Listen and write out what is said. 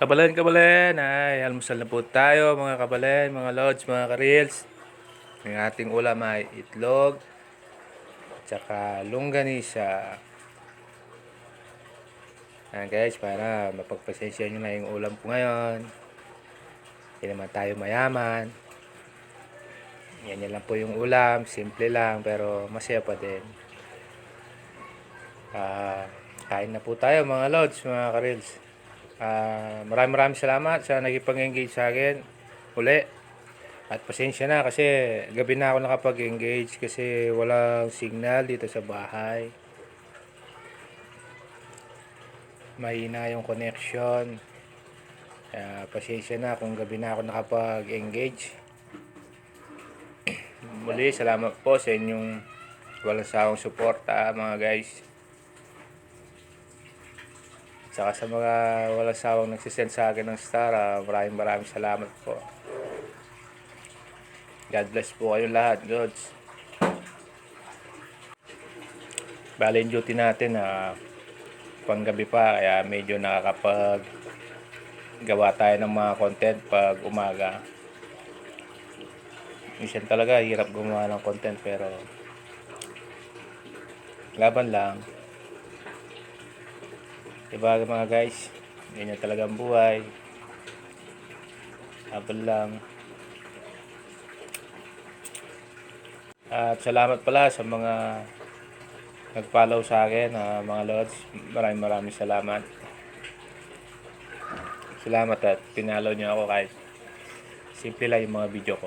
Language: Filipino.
Kabalen, ay almusal na po tayo mga kabalen, mga lods, mga ka-reels. Ang ating ulam ay itlog, tsaka longganisa. Ayan guys, para mapagpasensya nyo na yung ulam po ngayon. Hindi naman tayo mayaman. Yan lang po yung ulam, simple lang pero masaya pa din. Kain na po tayo mga lods, mga ka-reels. Maraming salamat sa nagipag-engage sa akin uli. At pasensya na kasi gabi na ako nakapag-engage kasi walang signal dito sa bahay. Mahina yung connection. Pasensya na kung gabi na ako nakapag-engage. Muli, salamat po sa inyong walang sawang suporta mga guys. Saka sa mga walang sawang nagsisend sa akin ng star, maraming salamat po. God bless po kayong lahat, Gods. Bale yung duty natin panggabi pa, kaya medyo nakakapag gawa tayo ng mga content pag umaga. Minsan talaga hirap gumawa ng content pero laban lang. Diba mga guys, ganyan talaga ang buhay. Laban lang. At salamat pala sa mga nag-follow sa akin, mga lods. Maraming salamat. Salamat at pinalo niyo ako kahit simple lang yung mga video ko.